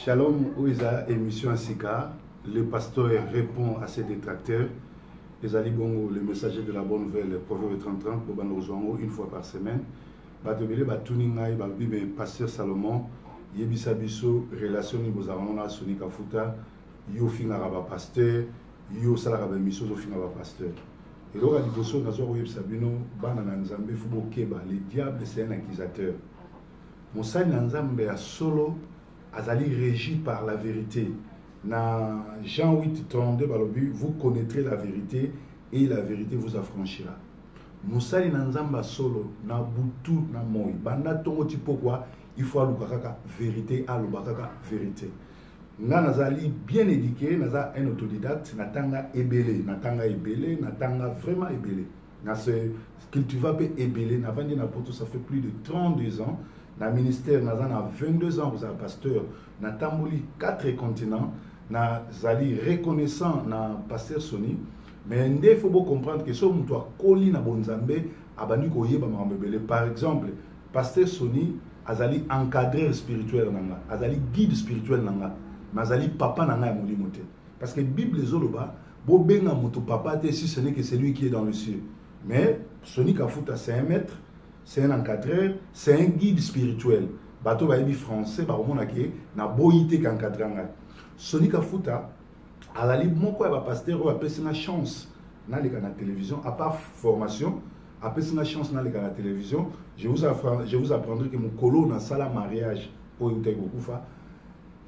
Shalom, Ouiza, émission Sika. Le pasteur répond à ses détracteurs. Les Ali Bongo, le messager de la bonne nouvelle, Proverbe 30-30, pour nous une fois par semaine. Batobele, Batuningai, Balbi, pasteur Salomon, Yebisa Bisso, relation Nibozarona, Soni Kafuta, Yo Fingaraba pasteur, Yo Salaraba Misso, Fingaraba pasteur. Et là, il y a des Sabino, Banana Nzambe, Fubo Keba, le diable c'est un accusateur. Moussa Nzambe a solo, azali régi par la vérité. Dans Jean 8, 32, vous connaîtrez la vérité et la vérité vous affranchira. Moussa Nzambe a solo, na butu na moi. Banda tongo tipo quoi, il faut alubakaka vérité, alubakaka vérité. Nazali bien éduqué, naza un autodidacte, natanga ebele, natanga vraiment ebele. Na se cultiva pe ebele, na vandi na poto, ça fait plus de 32 ans. Na ministère, naza na 22 ans, vous êtes pasteur, na tamboli 4 continents, nazali reconnaissant na pasteur Soni, mais il faut comprendre que ce que koli na bonzambe, abani ko yeba mambebele. Par exemple, pasteur Soni, azali encadreur spirituel nanga, azali guide spirituel nanga. Mazali papa nanga ya molimo te. Parce que Bible zoloba, bo benga moto papa te si ce n'est que celui qui est dans le ciel. Mais Soni Kafuta c'est un maître, c'est un encadreur, c'est un guide spirituel. Bato ba yebi français ba komona ke na boyité qu'encadranga. Soni Kafuta alali moko ya ba pasteur o apesi na chance na leka na télévision à part formation, apesi na chance na leka na télévision. Je vous apprendrai que mon colo na sala mariage o utego kufa.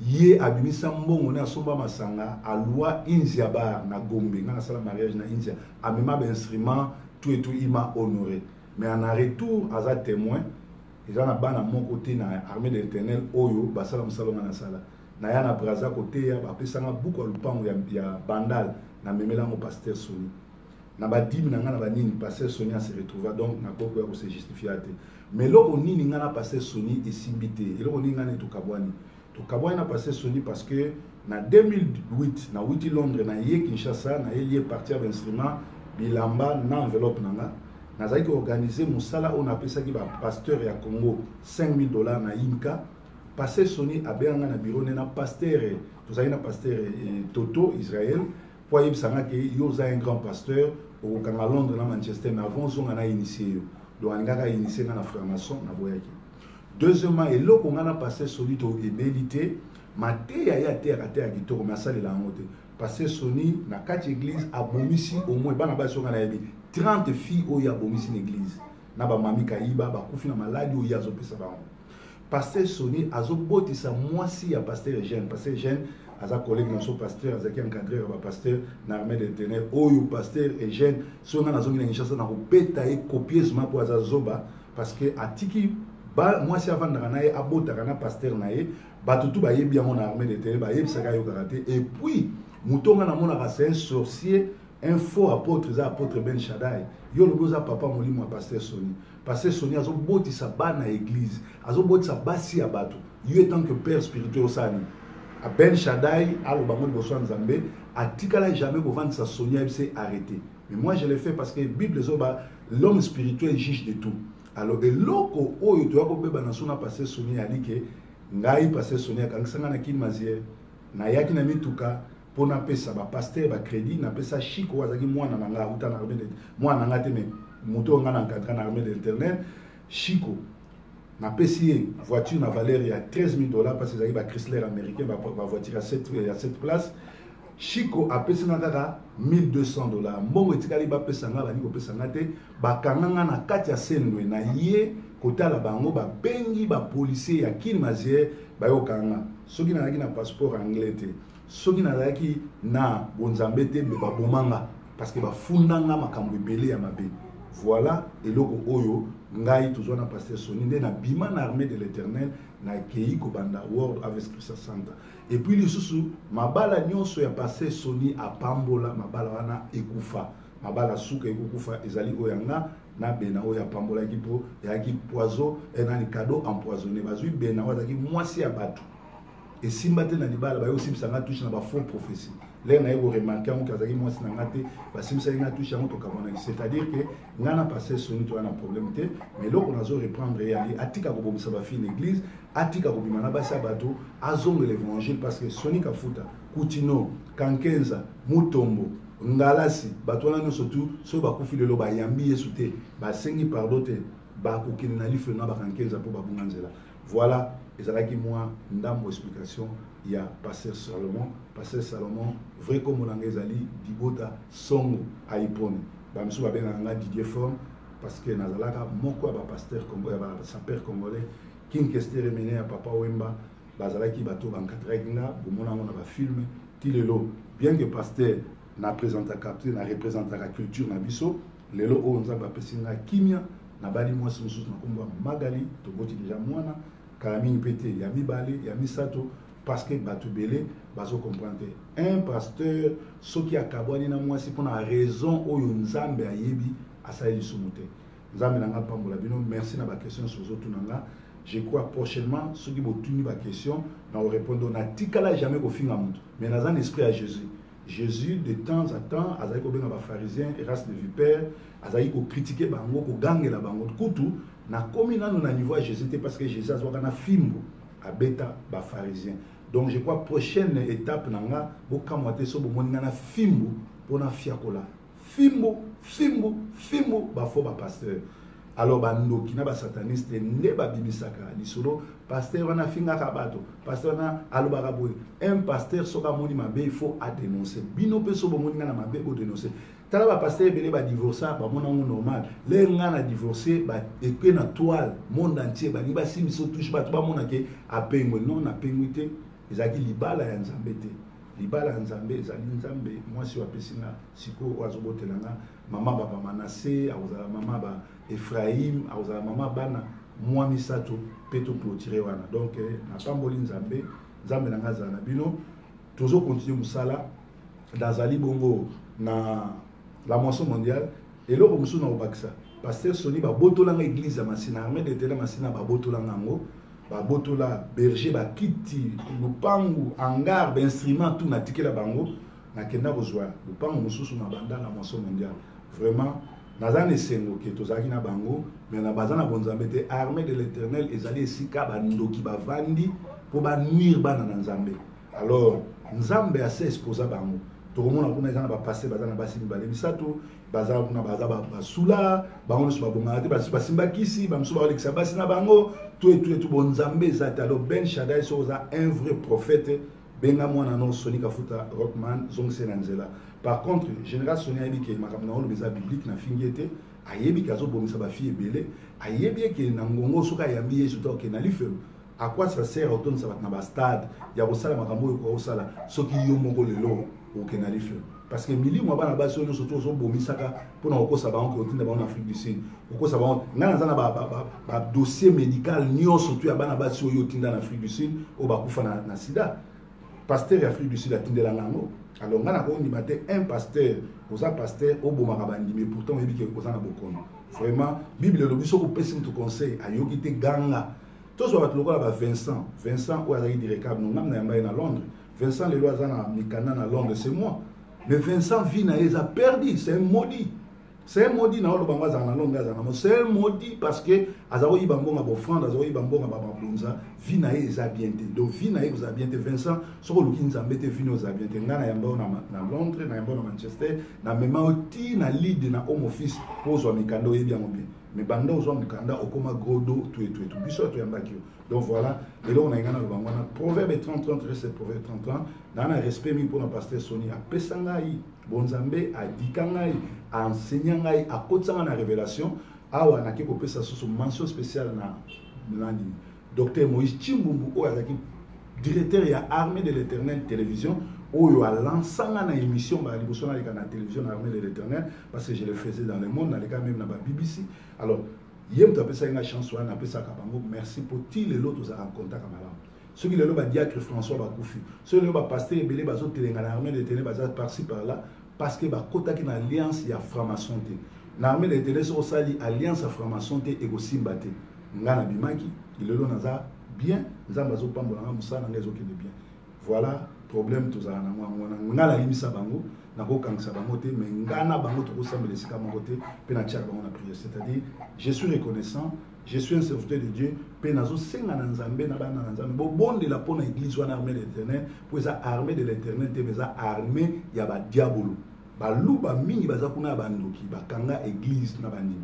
Yé abimisa mbongo na somba masanga a loi Inzia bar na Gombe na sala mariage na Inzia a même instrument tout et tout il m'a honoré mais en retour à témoin ils en a ban à mon côté na armée de l'Éternel oyo basala musalonga na sala na ya na braza côté ya ba pesanga buku lupango ya bandal na memela mo pasteur Soni na ba dim na ngana ba nini pasteur Soni a se retrouva donc na koko ya ko se justifier mais loko nini ngana pasteur Soni esimbité et loko nini ngana to kabwani. To Kabwa na passé Soni parce que en 2008 na Witi Londres na yé Kinshasa na yé parti avec instrument bilamba na enveloppe nanga na zaki organiser musala on appelle ça qui ba pasteur ya Congo $5,000 na Imka passé Soni abenganga na bureau na pasteur to zaki na pasteur Toto Israël pour y sanga que yo za un grand pasteur au Kanga Londres na Manchester mais avant zonga na initié yo donc ngaka initié na franc-maçon na boyaki. Deuxièmement, et là, on a passé Soni to ébélité, maté ya terre à terre qui tourne à salle la honte. Passé Soni na 4 églises à Bomisi au moins bana ba songa na yebi 30 filles au ya Bomisi l'église. Na ba mami kaiba ba kufi na maladie au ya zo pesa ba. Passé Soni azo boti sa moisi ya pasteur Eugène, pasteur Eugène aza collègue dans son pasteur azaki encadreur ba pasteur na armée de ténèbres oyo pasteur Eugène songa na zongi na Kinshasa na ko beta e copieusement pour aza zoba parce que atiki moi si avant d'anaï abota kana pasteur naïe batutu ba yebi mon armée de terre ba yebi saka yo karaté et puis mutonga na mona c'est un sorcier un faux apôtre apôtre Ben Shaddai yo le boza papa molimo pasteur Soni azo boti sa bana église azo boti sa basi ya bato yo étant que père spirituel sani a Ben Shaddai alo bango boso nzambe atikala jamais ko vendre sa Soni s'est arrêté mais moi je l'ai fait parce que Bible zoba l'homme spirituel juge de tout. Alors, et loko oyo to yako beba na sona passé Soni ali ke ngai passé Soni akangsanga na kin mazier na yaki na mituka pona pesa ba pasteur ba crédit na pesa chiko wazaki mwana nanga uta na armée de mwana nanga te me moto nga na encadré na armée de l'Éternel chiko na pesi voiture na valeur ya $13,000 parce que zaki ba Chrysler américain ba voiture à 7 places. Chico a payé $1,200. Mbongo etikali ba pesa nga bani ko pesa nga te bakanganga na kati ya sendwe na ye kotala bango ba bengi ba policier ya kin mazier ba yo kanga soki na na passeport anglais te soki na zaki na bonzambe te ba bomanga parce que ba fundanga makambo ebele ya mabe. Voilà eloko oyo ngai toujours na pasteur Soni nde na bima na armée de l'Éternel na kei ko banda world avec Christ Santa et puis les sous mabala nyonso ya pasteur Soni a pambola mabala wana ekufa mabala suka ekufa ezali oyanga na bena oya pambola ki po ya ki poison et na cadeau empoisonné bazui bena wazaki mwasi ya bato et simbate na libala ba yo simsa nga touche na ba faux prophétie là na yo remarquer on kazaki moi na ngate ba simsa nga touche en to kamona c'est-à-dire que ngana passer soni to na problème té mais là on a zo reprendre yali atika ko bomisa ba fi l'église atika ko bimana ba sabato azonge l'évangile parce que soni ka futa Kutino Kankenza Mutombo Ngalasi batwana no surtout so ba kufi lelo ba yambi yesoute ba sengi pardote ba kokina na life na ba Kankenza po ba bunganzela voilà ezalaki moi ndambo explication ya pasteur Salomon vrai comme on ezali dibota songo aipone ba misu ba benga Didier Forme parce que nazalaka moko ba pasteur congolais ba sapeur congolais King Kester mené à papa Wemba bazalaki bato bankataki nga bomona ngo na ba film tilelo bien que pasteur na présenta capté na représenta la culture na biso lelo o nzamba pesinga kimia na bali mwasi mususu na komba Magali to boti déjà mwana kalamini pété ya mibale ya misato parce que bato belé bazo comprendre un pasteur soki akabwani na mwasi pona raison oyo nzambe ayebi asali sumuté nzambe nanga pambola bino merci na ba question sur zo tunanga. Je crois prochainement, ceux qui vont tenir ma question, nous répondons, on a tikala jamais au fin à monde. Mais dans un esprit à Jésus. Jésus, de temps à temps, a zaïko ben ba pharisien, race de vipère, a zaïko critiquer bango, ko gangue la bango. Koutou, na komina nous na niveau à Jésus, parce que Jésus a zwa na fimbo, a beta ba pharisien. Donc je crois prochaine étape nanga, bo kamwate so bo moninga na fimbo, pona fiakola. Fimbo, ba fo ba pasteur. Alors bando qui na ba sataniste ne ba bimisaka lisolo pasteur wana finga kabato pasteur na alobaka boy un pasteur soka moni mabe il faut à dénoncer bino pe so bomoni na mabe bo dénoncer tala ba pasteur belé ba divorcer ba mona ngo normal le nga na divorcer ba ekwe na toile monde entier ba ni ba simiso touche ba to ba mona ke apengo non na penguité ezaki libala ya nzambe te libala nzambe ezali nzambe mwasi wa pesinga siko wazobotelanga mama baba Manassé azala mama ba Ephraim azala mama bana mwa misato peto clôturer wana donc na pamboli nzambe nzambe na ngaza na bino toujours continuer musala dazali bongo na la moisson mondiale et loko musu na obakisa pasteur Soni ba botolanga église ya Masina armée de tele Masina ba botolanga ngo ba botola berger ba kiti lupangu hangar ba instrument tout na tikela bango na kenda kozwa lupangu mususu na banda la moisson mondiale vraiment nazane sengo ke tozaki na bango mais na bazana bonzambe te armée de l'Éternel ezali esika bandoki bavandi po banuire bana na nzambe alors nzambe ase exposa bango tokomona kuna ezana bapase bazana basi mibale misato bazala kuna baza basula bango nyonso babongaka te basimbakisi bamosusu baolekisa basi na bango tout bonzambe eza te alors Ben Shaddai so oza un vrai prophète benga mwana no Soni Kafuta Rockman zongise na nzela. Par contre général Soni ayebi ke makambo na olobeza biblique na fingi ete ayebi ke azobomisa bafi ebele ayebi ke na ngongo soka yambi Yesu to ke na lifelo à quoi ça sert autant ça va na ba stade ya kosala makambo yo ko sala soki yo moko lelo o ke na lifelo parce que mili mo bana baso no surtout zo bomisaka pona okosa ba onko otinda ba en Afrique du Sud okosa ba ngana zana ba dossier médical nyo surtout ya bana baso yo tinda na Afrique du Sud o ba kufa na sida pasteur Afrique du Sud atindela ngango alors ngana ko ni maté un pasteur oza pasteur obomaka bandi mais pourtant yebi ke oza na bokono vraiment bible lobi so ko pesi mutu conseil ayoki te ganga tous va te lokola ba Vincent ou azali directeur no ngam na yamba na Londres Vincent le loa zana mikana na Londres c'est moi mais Vincent vit na eza perdu c'est un maudit na olo bango za na Londres za na c'est un maudit parce que azao yi bango ngabo franda azao yi bango ngaba blonza vit na eza bien te donc vit na eza bien te Vincent soko luki nzambe te vino za bien te ngana yamba na Londres na yamba na Manchester na mema oti na lead na home office pozo mikando yebi yango bien mais banda ozo mukanda okoma godo tout biso to yamba kio donc voilà et là on a ngana lo bango na proverbe 30 c'est proverbe 30 na na respect mi pour na pasteur Soni a pesanga yi bonzambe a dikangai a enseignangai a kotsanga na révélation awa na ke ko pesa so mention spéciale na nani docteur Moïse Chimbumbu o azaki directeur ya armée de l'Éternel télévision oyo a lancanga na émission ba liboso na na télévision armée de l'Éternel parce que je le faisais dans le monde na le cas même na ba BBC alors yem to pesa nga chance wana pesa ka bango merci pour ti le lot za rencontre ka malamu ceux qui le ba diacre François Bakoufi ceux qui le ba pasteur ebele bazo telenga na armée de l'Éternel baza par-ci par-là parce que ba kota ki na alliance ya franc-maçon te na armée de l'Éternel so sali alliance ya franc-maçon te ego simbate ngana bimaki le lot naza bien, nzamba zo pambola nga musala nga ezokende bien. Voilà problème tozala na ngwana ngala limisa bango na ko kangisa bango te mais ngana bango to ko sambela sika bango te pe na tchaka bango na prière, c'est-à-dire je suis reconnaissant, je suis un serviteur de Dieu pe nazo senga na nzambe na bana na nzambe bo bonde la pona église wana armée de l'Éternel pour eza armée de l'Éternel te mais eza armée ya ba diabolo ba luba mingi baza kuna bandoki bakanga église na bandimi.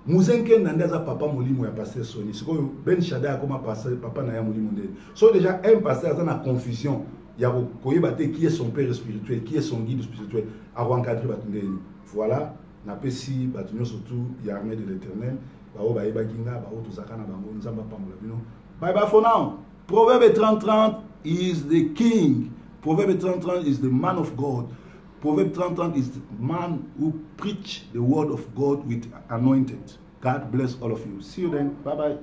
Muzenke Nandaza papa molimo ya pasteur Soni. C'est comme Ben Shada comme pasteur papa na ya molimo ndé. So déjà un pasteur a une confusion. Il y a koyebate qui est son père spirituel, qui est son guide spirituel. A encadrer batunde. Voilà, na pesi batunyo surtout ya armée de l'Éternel. Ba o ba yeba kinga ba o tozaka na bango nzamba pamola bino. Bye bye for now. Proverbe 30:30 is the king. Proverbe 30:30 is the man of God. Proverbe 30:30 is the man who preach the word of God with anointed. God bless all of you. See you then. Bye-bye.